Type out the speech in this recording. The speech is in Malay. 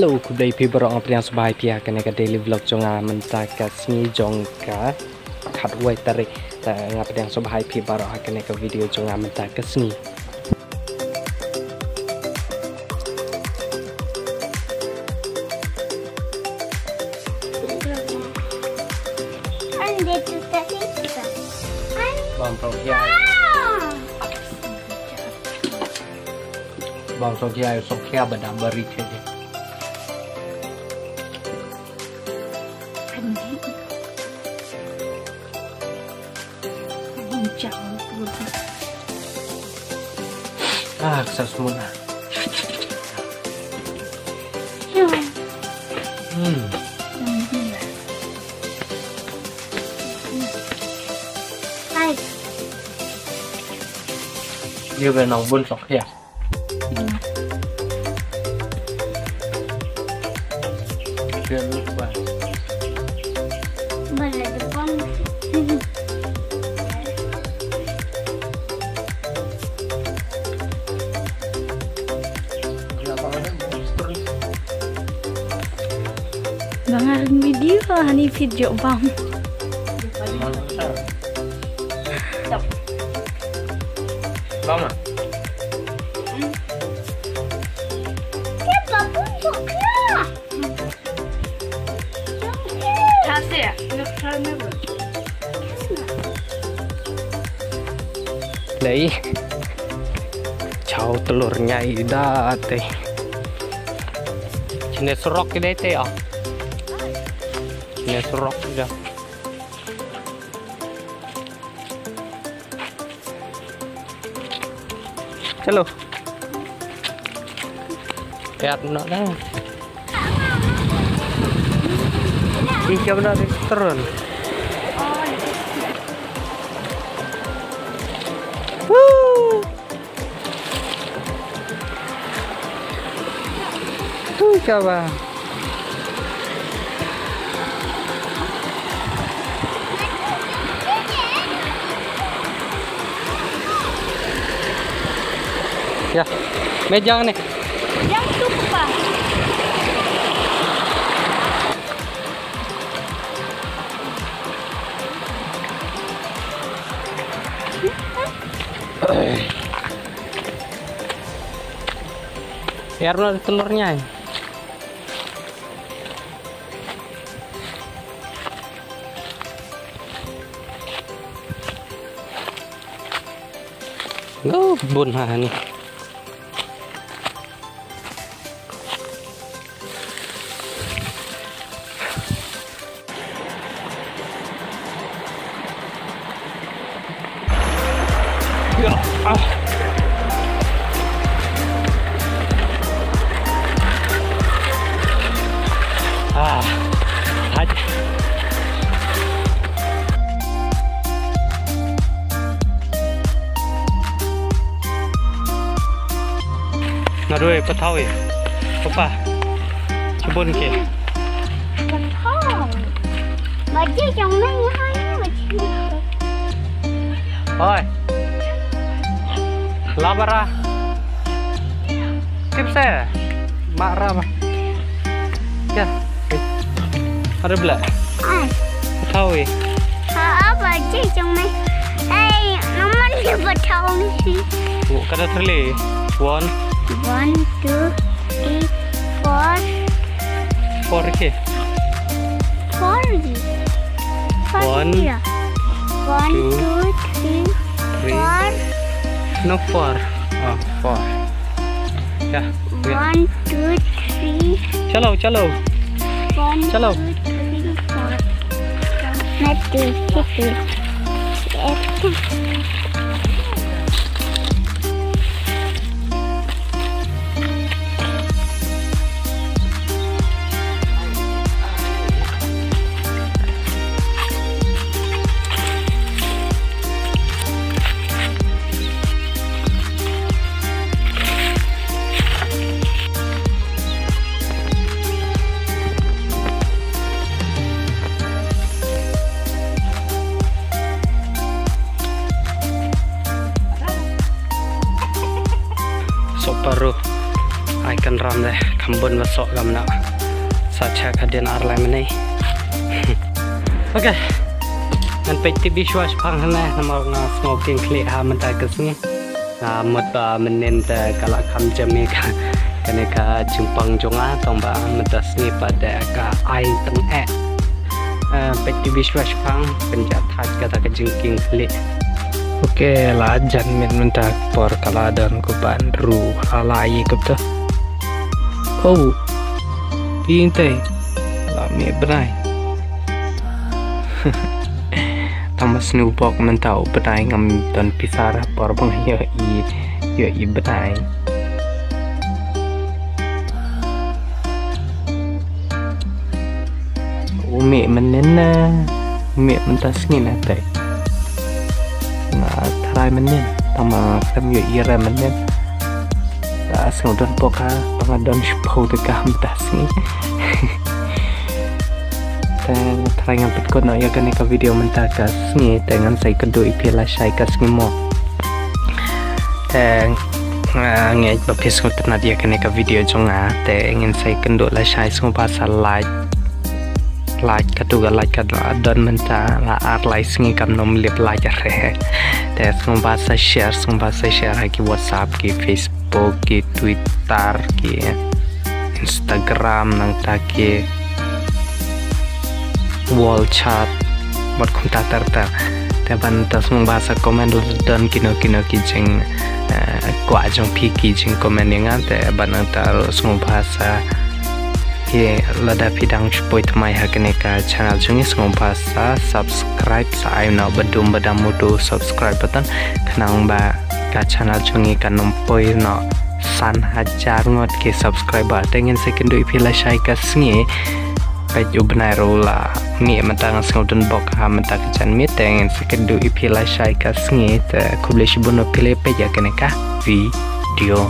Halo, kembali pi berang apa yang sebaik pihak kena ke daily vlog jonga mentaka sini jongka kat wai tarik ngapa yang sebaik pi berang kena ke video jonga mentaka sini. Bang Sohkhia Sohkhia Bad PaPa. Ah, kesal semua. Hai. Dia benang bun Sohkhia. Dia lupa. Mana depan? Bangar video hani video bang. Lama. Siapa pun Sohkhia. Kasih ya? Lei. Jauh telurnya ida teh. Jenis serok ini teh ya. Jenis serok dah. Chalo. Lihat nak dah. Tiga benar turun. Woo. Tuh coba. Ya, meja nih. Yang tu apa? Biar ada telurnya. Oh, bun ha nih. Ya, aja. Naruh petau ya, apa? Cebon ke? Petau. Baca yang mana hai baca. Oi. Labara. Tipsnya. Marah mah. Ya. Ada belah. Tahu ya. Apa baca yang mana? Hey, nama dia petau ni. Oh, kada terleh. 1, 1, 2, 3, 4. 4 ke? 4 lagi. 1, 1, 2, 3, 4. No 4. Oh, 4. Ya. 1, 2, 3. Chalo. 1, Chalo. 2, 3, 4. Nephew. baru icon ram deh kambun masuk gamna sacha kadian arlai menai. Oke nan peti biswas pang na nama nga smoking klik ha mentai kesni mut ba menen ta kala kam jami ka kaneka jumpang jonga tong ba mentas ni pada ka ai teng peti biswas pang penjat hat kata kejengking klik. Oke lah jangan minta por kaladan ku bandru halai kupta. Oh pintai lami berai. Tamas nubok mentau berai ngam dan pisara por bang yo i berai. Umi menena umi mentas ni natai. Try menen tama kam yo ira menen asal don poka pangadon shpau de kam tasni try ngam petkon no ya kan ka video mentakas ni dengan sai kedo ipela sai kas mo ngai bapis ko tna dia kan ka video jonga ngin sai kendo la sai sung bahasa like katuga like don menta la art like singi kam nom lip like re te sung bahasa share ki WhatsApp ki Facebook ki Twitter ki Instagram nang ta ki wall chat bot kontak terta te ban ta sung bahasa komen don kino ki jing kwa jong pi ki jing komen yang te ban ta sung bahasa ye lada pidang spoi tmai hakeneka channel jungi sngom bahasa subscribe sa ayuna bedum badamudu subscribe button kanang ba ka channel jungi kanom poi no san hajar ngot ke subscriber tengen second ipila shai ka sngi pet ubnai rola mi matang sngodon bok ha mata kan mi tengen second ipila shai ka sngi te kublish bono pile pe ya keneka video